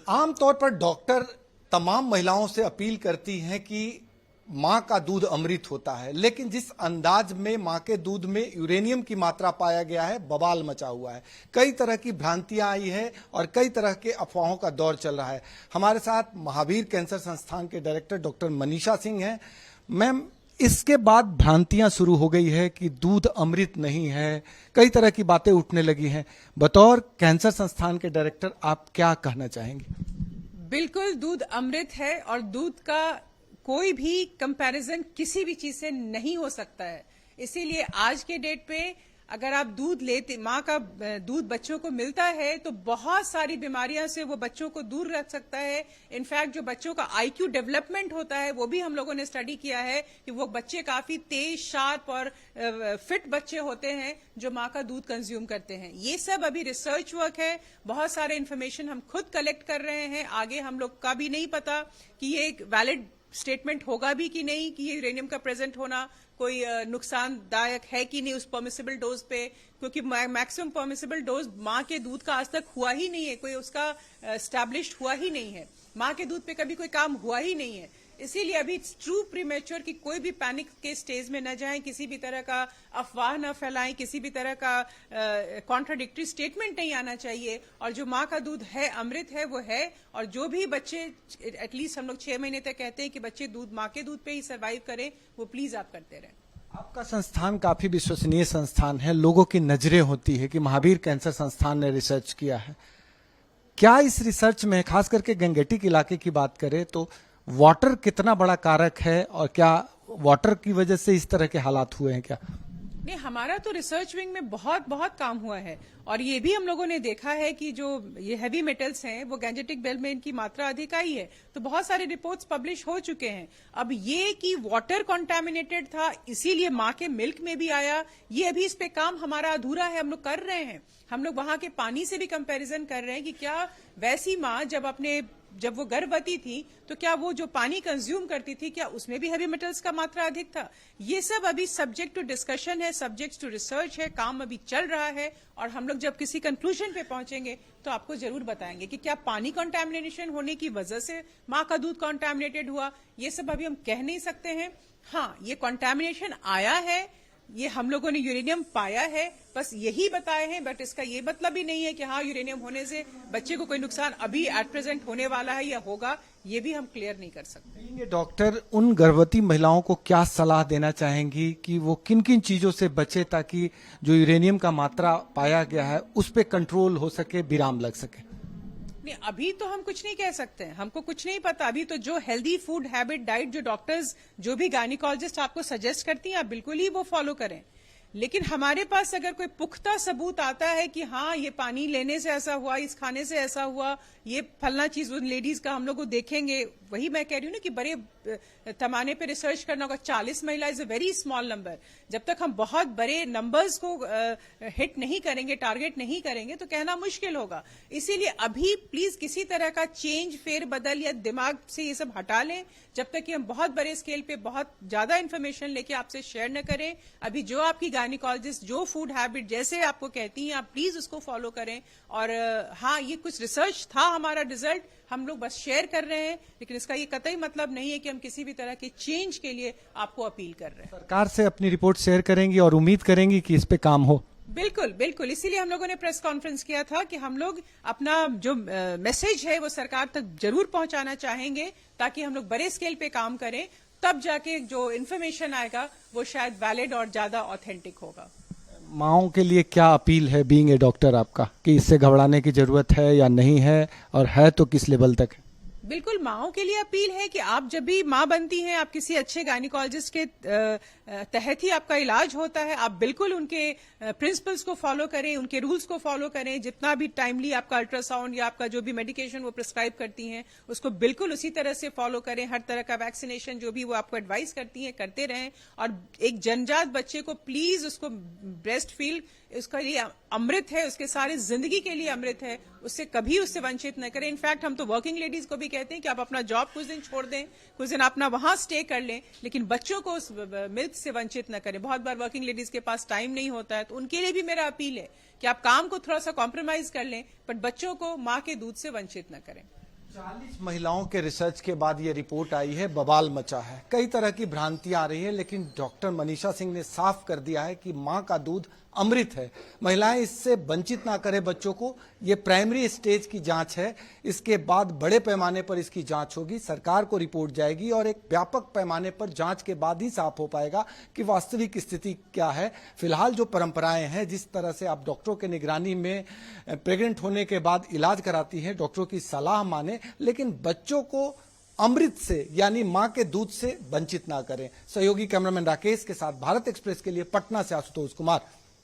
आमतौर पर डॉक्टर तमाम महिलाओं से अपील करती हैं कि मां का दूध अमृत होता है, लेकिन जिस अंदाज में मां के दूध में यूरेनियम की मात्रा पाया गया है, बवाल मचा हुआ है। कई तरह की भ्रांतियां आई है और कई तरह के अफवाहों का दौर चल रहा है। हमारे साथ महावीर कैंसर संस्थान के डायरेक्टर डॉक्टर मनीषा सिंह हैं। मैम, इसके बाद भ्रांतियां शुरू हो गई है कि दूध अमृत नहीं है, कई तरह की बातें उठने लगी हैं। बतौर कैंसर संस्थान के डायरेक्टर आप क्या कहना चाहेंगे? बिल्कुल, दूध अमृत है और दूध का कोई भी कंपैरिजन किसी भी चीज से नहीं हो सकता है। इसीलिए आज के डेट पे अगर आप दूध लेते, माँ का दूध बच्चों को मिलता है तो बहुत सारी बीमारियों से वो बच्चों को दूर रख सकता है। इनफैक्ट जो बच्चों का आईक्यू डेवलपमेंट होता है वो भी हम लोगों ने स्टडी किया है कि वो बच्चे काफी तेज, शार्प और फिट बच्चे होते हैं जो माँ का दूध कंज्यूम करते हैं। ये सब अभी रिसर्च वर्क है, बहुत सारे इन्फॉर्मेशन हम खुद कलेक्ट कर रहे हैं। आगे हम लोग का भी नहीं पता कि ये एक वैलिड स्टेटमेंट होगा भी कि नहीं, कि ये यूरेनियम का प्रेजेंट होना कोई नुकसानदायक है कि नहीं उस परमिसिबल डोज पे, क्योंकि मैक्सिमम परमिसिबल डोज माँ के दूध का आज तक हुआ ही नहीं है, कोई उसका एस्टैब्लिश्ड हुआ ही नहीं है। माँ के दूध पे कभी कोई काम हुआ ही नहीं है। इसीलिए अभी इट्स ट्रू प्रीमेच्योर कि कोई भी पैनिक के स्टेज में न जाएं, किसी भी तरह का अफवाह न फैलाएं, किसी भी तरह का कॉन्ट्राडिक्टरी स्टेटमेंट नहीं आना चाहिए। और जो माँ का दूध है, अमृत है, वो है। और जो भी बच्चे, एटलीस्ट हम लोग 6 महीने तक कहते हैं कि बच्चे दूध, माँ के दूध पे ही सर्वाइव करें, वो प्लीज आप करते रहें। आपका संस्थान काफी विश्वसनीय संस्थान है, लोगों की नजरें होती है कि महावीर कैंसर संस्थान ने रिसर्च किया है। क्या इस रिसर्च में, खास करके गंगेटिक इलाके की बात करें तो वाटर कितना बड़ा कारक है, और क्या वाटर की वजह से इस तरह के हालात हुए हैं क्या? नहीं, हमारा तो रिसर्च विंग में बहुत बहुत काम हुआ है। और ये भी हम लोगों ने देखा है कि जो ये हैवी मेटल्स हैं वो गैंजेटिक बेल में इनकी मात्रा अधिक आई है। तो बहुत सारे रिपोर्ट्स पब्लिश हो चुके हैं। अब ये कि वाटर कॉन्टेमिनेटेड था इसीलिए माँ के मिल्क में भी आया, ये अभी इस पे काम हमारा अधूरा है। हम लोग कर रहे हैं, हम लोग वहां के पानी से भी कंपैरिजन कर रहे हैं कि क्या वैसी माँ जब वो गर्भवती थी तो क्या वो जो पानी कंज्यूम करती थी, क्या उसमें भी हैवी मेटल्स का मात्रा अधिक था। ये सब अभी सब्जेक्ट टू डिस्कशन है, सब्जेक्ट टू रिसर्च है, काम अभी चल रहा है। और हम लोग जब किसी कंक्लूजन पे पहुंचेंगे तो आपको जरूर बताएंगे कि क्या पानी कंटामिनेशन होने की वजह से माँ का दूध कंटामिनेटेड हुआ। ये सब अभी हम कह नहीं सकते हैं। हाँ, ये कंटामिनेशन आया है, ये हम लोगों ने यूरेनियम पाया है, बस यही बताए हैं। बट इसका ये मतलब ही नहीं है कि हाँ, यूरेनियम होने से बच्चे को कोई नुकसान अभी एट प्रेजेंट होने वाला है या होगा, ये भी हम क्लियर नहीं कर सकते। डॉक्टर, उन गर्भवती महिलाओं को क्या सलाह देना चाहेंगी कि वो किन किन चीजों से बचे ताकि जो यूरेनियम का मात्रा पाया गया है उस पर कंट्रोल हो सके, विराम लग सके? नहीं, अभी तो हम कुछ नहीं कह सकते हैं, हमको कुछ नहीं पता। अभी तो जो हेल्दी फूड हैबिट, डाइट जो डॉक्टर्स, जो भी गायनिकोलॉजिस्ट आपको सजेस्ट करती हैं, आप बिल्कुल ही वो फॉलो करें। लेकिन हमारे पास अगर कोई पुख्ता सबूत आता है कि हाँ, ये पानी लेने से ऐसा हुआ, इस खाने से ऐसा हुआ, ये फलना चीज उन लेडीज का हम लोग को देखेंगे। वही मैं कह रही हूँ ना कि बड़े पैमाने पे रिसर्च करना होगा। 40 महिला is a very small number. जब तक हम बहुत बड़े नंबर्स को हिट नहीं करेंगे, टारगेट नहीं करेंगे, तो कहना मुश्किल होगा। इसीलिए अभी प्लीज किसी तरह का चेंज, फेर बदल या दिमाग से ये सब हटा लें, जब तक कि हम बहुत बड़े स्केल पे बहुत ज्यादा इन्फॉर्मेशन लेके आपसे शेयर न करें। अभी जो आपकी गायनिकोलॉजिस्ट जो फूड हैबिट जैसे आपको कहती हैं, आप प्लीज उसको फॉलो करें। और हाँ, ये कुछ रिसर्च था, हमारा रिजल्ट हम लोग बस शेयर कर रहे हैं, लेकिन इसका ये कतई मतलब नहीं है कि हम किसी भी तरह के चेंज के लिए आपको अपील कर रहे हैं। सरकार से अपनी रिपोर्ट शेयर करेंगी और उम्मीद करेंगी कि इस पे काम हो? बिल्कुल बिल्कुल, इसीलिए हम लोगों ने प्रेस कॉन्फ्रेंस किया था कि हम लोग अपना जो मैसेज है वो सरकार तक जरूर पहुंचाना चाहेंगे, ताकि हम लोग बड़े स्केल पे काम करें। तब जाके जो इन्फॉर्मेशन आएगा वो शायद वैलिड और ज्यादा ऑथेंटिक होगा। माओं के लिए क्या अपील है, बीइंग ए डॉक्टर, आपका, कि इससे घबराने की जरूरत है या नहीं है, और है तो किस लेवल तक है? बिल्कुल, माओं के लिए अपील है कि आप जब भी माँ बनती हैं, आप किसी अच्छे गायनिकोलॉजिस्ट के तहत ही आपका इलाज होता है। आप बिल्कुल उनके प्रिंसिपल्स को फॉलो करें, उनके रूल्स को फॉलो करें। जितना भी टाइमली आपका अल्ट्रासाउंड या आपका जो भी मेडिकेशन वो प्रिस्क्राइब करती हैं, उसको बिल्कुल उसी तरह से फॉलो करें। हर तरह का वैक्सीनेशन जो भी वो आपको एडवाइस करती हैं, करते रहें। और एक जन्मजात बच्चे को प्लीज उसको ब्रेस्ट फील्ड उसके लिए अमृत है, उसके सारे जिंदगी के लिए अमृत है, उससे कभी उससे वंचित न करें। इनफैक्ट हम तो वर्किंग लेडीज को भी कहते हैं कि आप अपना जॉब कुछ दिन छोड़ दें, कुछ दिन अपना वहां स्टे कर लें, लेकिन बच्चों को उस मिल्क से वंचित न करें। बहुत बार वर्किंग लेडीज के पास टाइम नहीं होता है, तो उनके लिए भी मेरा अपील है कि आप काम को थोड़ा सा कॉम्प्रोमाइज कर लें, बट बच्चों को माँ के दूध से वंचित न करें। 40 महिलाओं के रिसर्च के बाद ये रिपोर्ट आई है, बवाल मचा है। कई तरह की भ्रांतियां आ रही है, लेकिन डॉक्टर मनीषा सिंह ने साफ कर दिया है कि मां का दूध अमृत है। महिलाएं इससे वंचित ना करें बच्चों को। ये प्राइमरी स्टेज की जांच है, इसके बाद बड़े पैमाने पर इसकी जांच होगी, सरकार को रिपोर्ट जाएगी और एक व्यापक पैमाने पर जांच के बाद ही साफ हो पाएगा कि वास्तविक स्थिति क्या है। फिलहाल जो परंपराएं हैं, जिस तरह से आप डॉक्टरों के निगरानी में प्रेग्नेंट होने के बाद इलाज कराती हैं, डॉक्टरों की सलाह माने, लेकिन बच्चों को अमृत से यानी मां के दूध से वंचित ना करें। सहयोगी कैमरामैन राकेश के साथ भारत एक्सप्रेस के लिए पटना से आशुतोष कुमार।